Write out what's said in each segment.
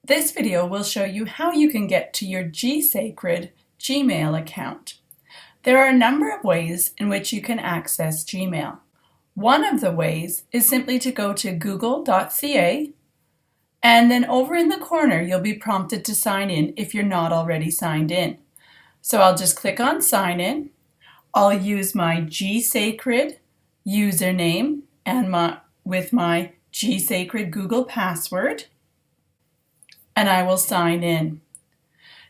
This video will show you how you can get to your GSACRD Gmail account. There are a number of ways in which you can access Gmail. One of the ways is simply to go to google.ca, and then over in the corner you'll be prompted to sign in if you're not already signed in. So I'll just click on sign in. I'll use my GSACRD username and with my GSACRD Google password, and I will sign in.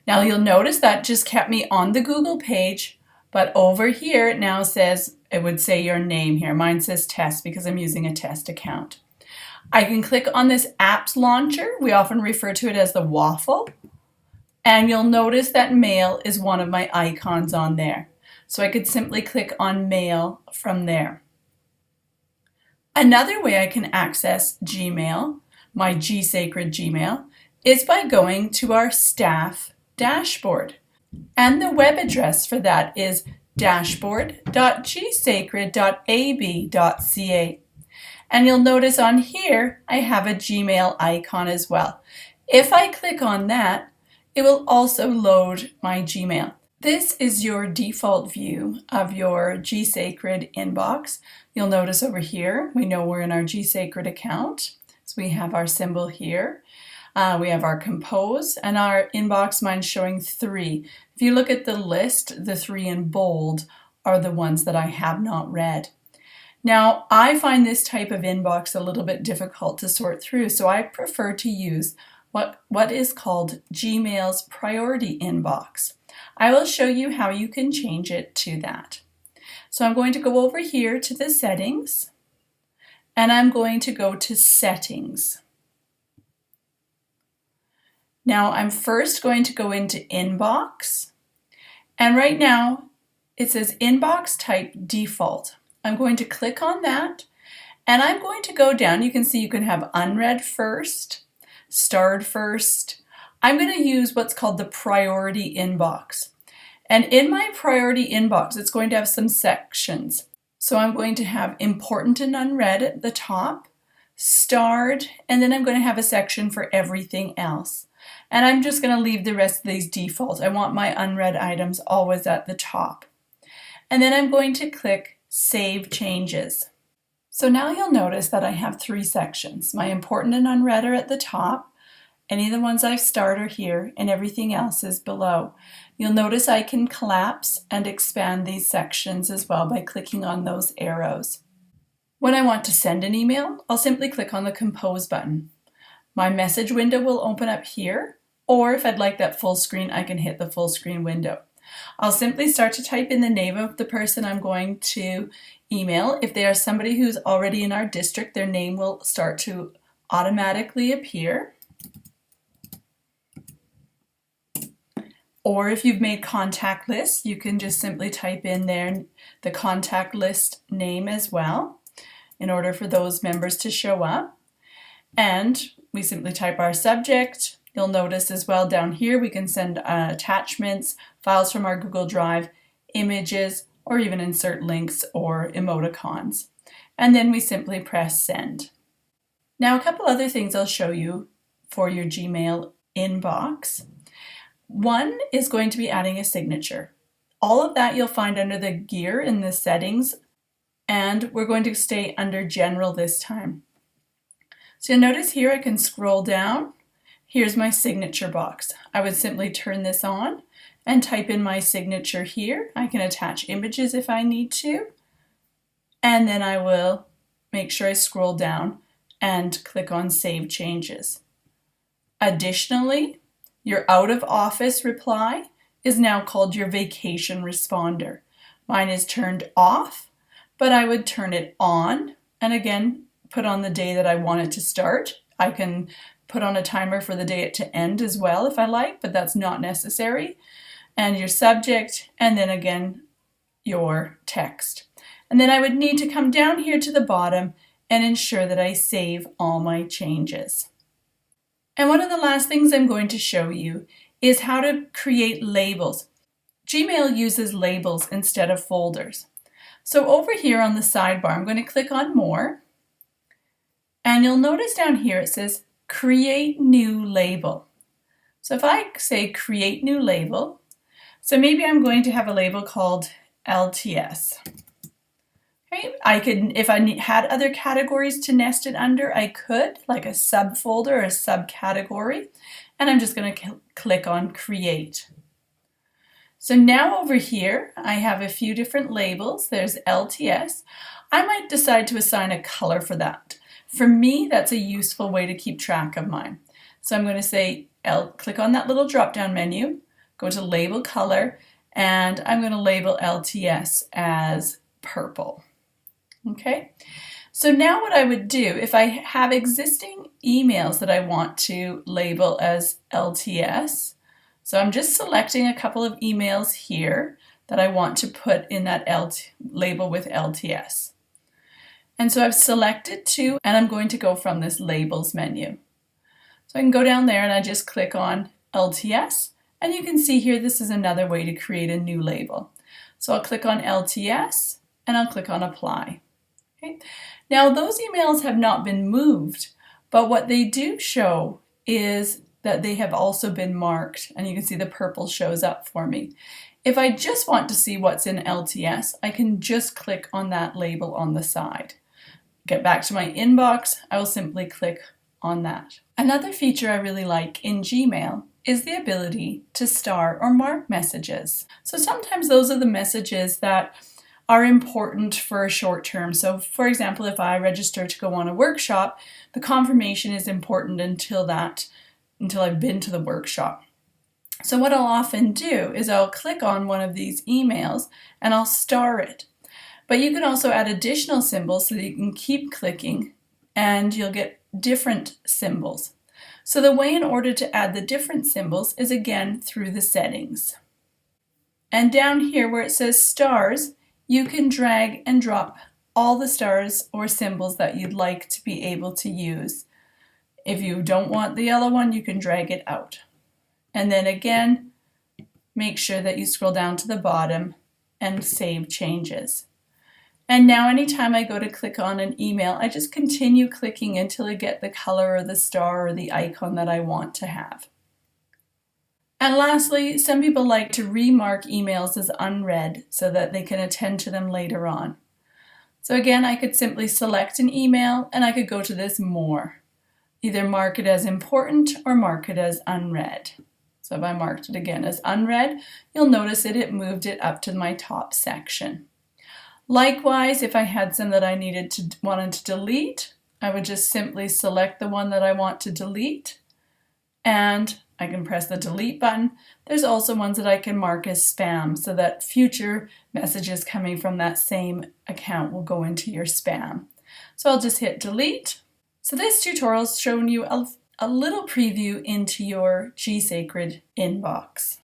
Now you'll notice that just kept me on the Google page, but over here it now says, it would say your name here. Mine says test because I'm using a test account. I can click on this apps launcher. We often refer to it as the waffle. And you'll notice that mail is one of my icons on there. So I could simply click on mail from there. Another way I can access Gmail, my GSACRD Gmail, is by going to our staff dashboard. And the web address for that is dashboard.gsacrd.ab.ca. And you'll notice on here I have a Gmail icon as well. If I click on that, it will also load my Gmail. This is your default view of your GSACRD inbox. You'll notice over here, we know we're in our GSACRD account. So we have our symbol here. We have our compose, and our inbox, mine's showing 3. If you look at the list, the 3 in bold are the ones that I have not read. Now, I find this type of inbox a little bit difficult to sort through, so I prefer to use what is called Gmail's priority inbox. I will show you how you can change it to that. So I'm going to go over here to the settings, and I'm going to go to settings. Now I'm first going to go into inbox, and right now it says inbox type default. I'm going to click on that, and I'm going to go down. You can see you can have unread first, starred first. I'm going to use what's called the priority inbox. And in my priority inbox, it's going to have some sections. So I'm going to have important and unread at the top, starred, and then I'm going to have a section for everything else. And I'm just going to leave the rest of these default. I want my unread items always at the top. And then I'm going to click Save Changes. So now you'll notice that I have 3 sections. My important and unread are at the top. Any of the ones I've starred are here, and everything else is below. You'll notice I can collapse and expand these sections as well by clicking on those arrows. When I want to send an email, I'll simply click on the Compose button. My message window will open up here, or if I'd like that full screen, I can hit the full screen window. I'll simply start to type in the name of the person I'm going to email. If they are somebody who's already in our district, their name will start to automatically appear. Or if you've made contact lists, you can just simply type in there the contact list name as well in order for those members to show up. And we simply type our subject. You'll notice as well down here we can send attachments, files from our Google Drive, images, or even insert links or emoticons. And then we simply press send. Now a couple other things I'll show you for your Gmail inbox. One is going to be adding a signature. All of that you'll find under the gear in the settings, and we're going to stay under general this time. So you'll notice here I can scroll down. Here's my signature box. I would simply turn this on and type in my signature here. I can attach images if I need to. And then I will make sure I scroll down and click on Save Changes. Additionally, your out of office reply is now called your vacation responder. Mine is turned off, but I would turn it on, and again, put on the day that I want it to start. I can put on a timer for the day it to end as well if I like, but that's not necessary. And your subject, and then again, your text. And then I would need to come down here to the bottom and ensure that I save all my changes. And one of the last things I'm going to show you is how to create labels. Gmail uses labels instead of folders. So over here on the sidebar, I'm going to click on More. And you'll notice down here it says create new label. So if I say create new label, so maybe I'm going to have a label called LTS. Okay, I could, if I had other categories to nest it under, I could, like a subfolder or a subcategory, and I'm just going to click on create. So now over here, I have a few different labels. There's LTS. I might decide to assign a color for that. For me, that's a useful way to keep track of mine. So I'm going to say, click on that little drop-down menu, go to label color, and I'm going to label LTS as purple. Okay, so now what I would do, if I have existing emails that I want to label as LTS, so I'm just selecting a couple of emails here that I want to put in that label with LTS. And so I've selected two, and I'm going to go from this labels menu. So I can go down there and I just click on LTS, and you can see here this is another way to create a new label. So I'll click on LTS and I'll click on apply. Okay. Now those emails have not been moved, but what they do show is that they have also been marked, and you can see the purple shows up for me. If I just want to see what's in LTS, I can just click on that label on the side. Get back to my inbox, I will simply click on that. Another feature I really like in Gmail is the ability to star or mark messages. So sometimes those are the messages that are important for a short term. So for example, if I register to go on a workshop, the confirmation is important until I've been to the workshop. So what I'll often do is I'll click on one of these emails and I'll star it. But you can also add additional symbols so that you can keep clicking and you'll get different symbols. So the way in order to add the different symbols is again through the settings. And down here where it says stars, you can drag and drop all the stars or symbols that you'd like to be able to use. If you don't want the yellow one, you can drag it out. And then again, make sure that you scroll down to the bottom and save changes. And now anytime I go to click on an email, I just continue clicking until I get the color or the star or the icon that I want to have. And lastly, some people like to remark emails as unread so that they can attend to them later on. So again, I could simply select an email and I could go to this more. Either mark it as important or mark it as unread. So if I marked it again as unread, you'll notice that it moved it up to my top section. Likewise, if I had some that I wanted to delete, I would just simply select the one that I want to delete and I can press the delete button. There's also ones that I can mark as spam so that future messages coming from that same account will go into your spam. So I'll just hit delete. So this tutorial's shown you a little preview into your GSACRD inbox.